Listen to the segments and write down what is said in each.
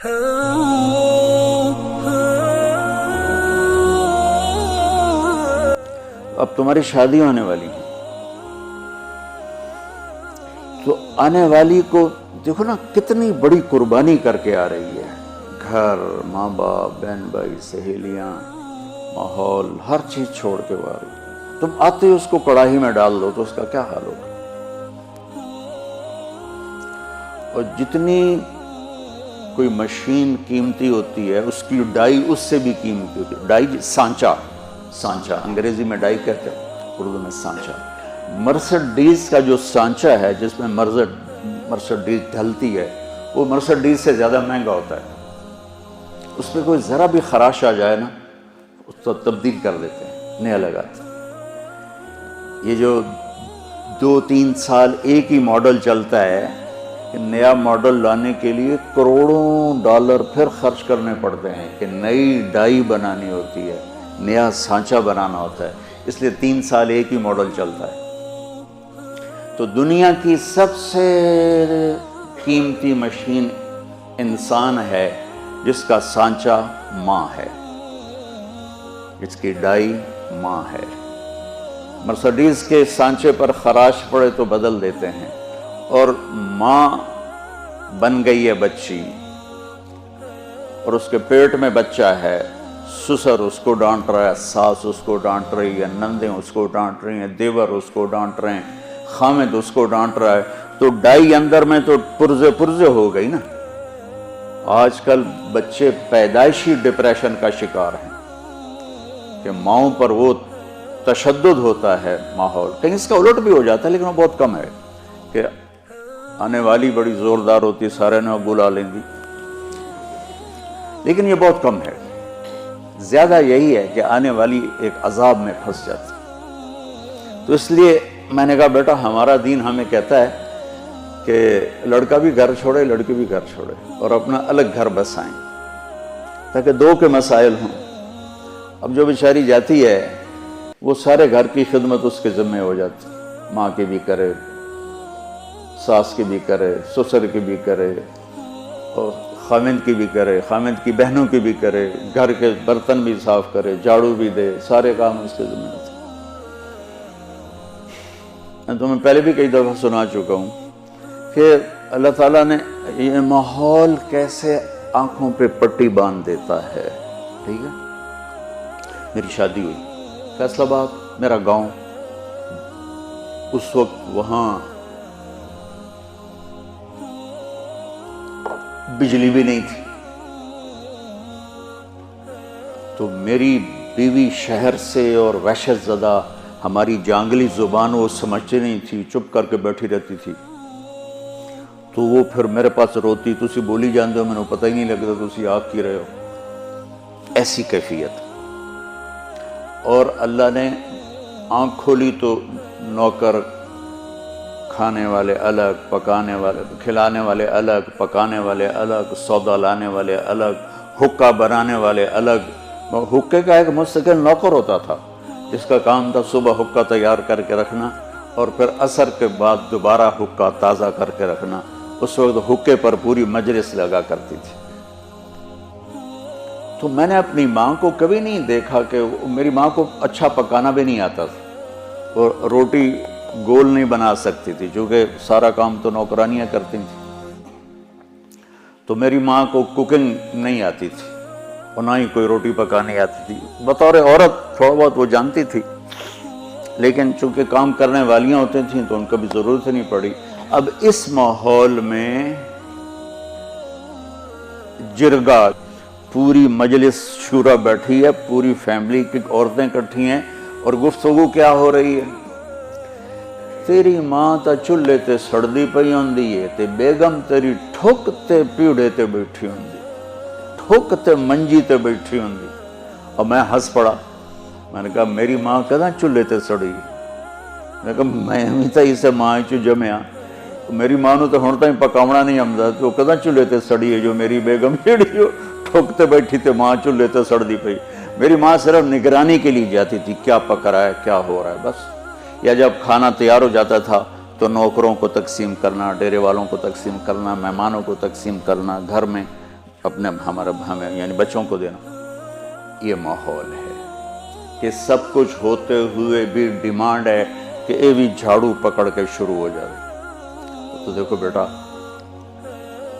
اب تمہاری شادی ہونے والی ہے تو آنے والی کو دیکھو نا کتنی بڑی قربانی کر کے آ رہی ہے. گھر، ماں باپ، بہن بھائی، سہیلیاں، ماحول، ہر چیز چھوڑ کے وہ آ رہی ہے. تم آتے ہی اس کو کڑاہی میں ڈال دو تو اس کا کیا حال ہوگا. اور جتنی کوئی مشین قیمتی ہوتی ہے اس کی ڈائی اس سے بھی قیمتی ہوتی ہے. ڈائی سانچہ انگریزی میں ڈائی کہتے ہیں، اردو میں سانچہ. مرسڈیز کا جو سانچہ ہے جس میں مرسڈیز ڈھلتی ہے وہ مرسڈیز سے زیادہ مہنگا ہوتا ہے. اس پہ کوئی ذرا بھی خراش آ جائے نا اس کو تبدیل کر دیتے ہیں، نیا لگاتے ہیں. یہ جو 2-3 سال ایک ہی ماڈل چلتا ہے، کہ نیا ماڈل لانے کے لیے کروڑوں ڈالر پھر خرچ کرنے پڑتے ہیں کہ نئی ڈائی بنانی ہوتی ہے، نیا سانچہ بنانا ہوتا ہے. اس لیے 3 سال ایک ہی ماڈل چلتا ہے. تو دنیا کی سب سے قیمتی مشین انسان ہے جس کا سانچہ ماں ہے، جس کی ڈائی ماں ہے. مرسڈیز کے سانچے پر خراش پڑے تو بدل دیتے ہیں، اور ماں بن گئی ہے بچی اور اس کے پیٹ میں بچہ ہے. سسر اس کو ڈانٹ رہا ہے، ساس اس کو ڈانٹ رہی ہے، نندیں اس کو ڈانٹ رہی ہیں، دیور اس کو ڈانٹ رہے ہیں، خامد اس کو ڈانٹ رہا ہے. تو ڈائی اندر میں تو پرزے ہو گئی نا. آج کل بچے پیدائشی ڈپریشن کا شکار ہیں کہ ماؤں پر وہ تشدد ہوتا ہے ماحول. کہیں اس کا الٹ بھی ہو جاتا ہے لیکن وہ بہت کم ہے کہ آنے والی بڑی زوردار ہوتی ہے، سارے نے بلا لیں گی، لیکن یہ بہت کم ہے. زیادہ یہی ہے کہ آنے والی ایک عذاب میں پھنس جاتی. تو اس لیے میں نے کہا بیٹا ہمارا دین ہمیں کہتا ہے کہ لڑکا بھی گھر چھوڑے، لڑکی بھی گھر چھوڑے اور اپنا الگ گھر بسائیں تاکہ 2 کے مسائل ہوں. اب جو بیچاری جاتی ہے وہ سارے گھر کی خدمت اس کے ذمہ ہو جاتی، ماں کی بھی کرے، ساس کی بھی کرے، سسر کی بھی کرے، اور خامند کی بھی کرے، خامند کی بہنوں کی بھی کرے، گھر کے برتن بھی صاف کرے، جھاڑو بھی دے، سارے کام اس کے ذمہ ہوتے. میں تمہیں پہلے بھی کئی دفعہ سنا چکا ہوں کہ اللہ تعالیٰ نے یہ ماحول کیسے آنکھوں پہ پٹی باندھ دیتا ہے. ٹھیک ہے، میری شادی ہوئی فیصل آباد، میرا گاؤں. اس وقت وہاں بجلی بھی نہیں تھی، تو میری بیوی شہر سے اور وحشت زدہ ہماری جانگلی زبان وہ سمجھتے نہیں تھی، چپ کر کے بیٹھی رہتی تھی. تو وہ پھر میرے پاس روتی، تسی بولی جاندے ہو، میں نے پتہ ہی نہیں لگتا تسی آپ کی رہے ہو. ایسی کیفیت. اور اللہ نے آنکھ کھولی تو نوکر، کھانے والے الگ، پکانے والے، کھلانے والے الگ، پکانے والے الگ، سودا لانے والے الگ، حکا بنانے والے الگ. حکے کا ایک مستقل نوکر ہوتا تھا جس کا کام تھا صبح حکا تیار کر کے رکھنا اور پھر عصر کے بعد دوبارہ حکا تازہ کر کے رکھنا. اس وقت حکے پر پوری مجلس لگا کرتی تھی. تو میں نے اپنی ماں کو کبھی نہیں دیکھا کہ میری ماں کو اچھا پکانا بھی نہیں آتا تھا اور روٹی گول نہیں بنا سکتی تھی چونکہ سارا کام تو نوکرانیاں کرتی تھیں. تو میری ماں کو کوکنگ نہیں آتی تھی اور نہ ہی کوئی روٹی پکانی آتی تھی. بطور عورت تھوڑا بہت وہ جانتی تھی لیکن چونکہ کام کرنے والیاں ہوتی تھیں تو ان کا بھی ضرورت نہیں پڑی. اب اس ماحول میں جرگا، پوری مجلس شورا بیٹھی ہے، پوری فیملی کی عورتیں اکٹھی ہیں اور گفتگو کیا ہو رہی ہے؟ تیری ماں تا چولہے تے سڑدی پئی ہوندی ہے تے بیگم تیری ٹھک تے پیڑے تے بیٹھی ہوندی، ٹھک تے منجی تے بیٹھی ہوندی. اور میں ہنس پڑا. میں نے کہا میری ماں کداں چولہے تے سڑی؟ میں نے کہا میں ہمیں تا اسے ماں چو جمعیا، میری ماں نو تو ہن تائیں پکاونا نہیں آمدا، تو کداں چولہے تے سڑی ہے جو میری بیگم جیڑی ہو ٹھک تے بیٹھی تے ماں چولہے تے سڑدی پئی. میری ماں صرف نگرانی کے لیے جاتی تھی کیا پک رہا ہے، کیا ہو رہا ہے بس. یا جب کھانا تیار ہو جاتا تھا تو نوکروں کو تقسیم کرنا، ڈیرے والوں کو تقسیم کرنا، مہمانوں کو تقسیم کرنا، گھر میں اپنے ہمیں یعنی بچوں کو دینا. یہ ماحول ہے کہ سب کچھ ہوتے ہوئے بھی ڈیمانڈ ہے کہ اے بھی جھاڑو پکڑ کے شروع ہو جائے. تو دیکھو بیٹا،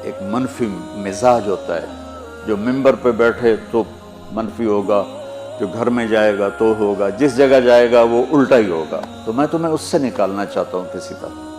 ایک منفی مزاج ہوتا ہے، جو ممبر پہ بیٹھے تو منفی ہوگا، جو گھر میں جائے گا تو ہوگا، جس جگہ جائے گا وہ الٹا ہی ہوگا. تو میں تمہیں اس سے نکالنا چاہتا ہوں کسی طرح.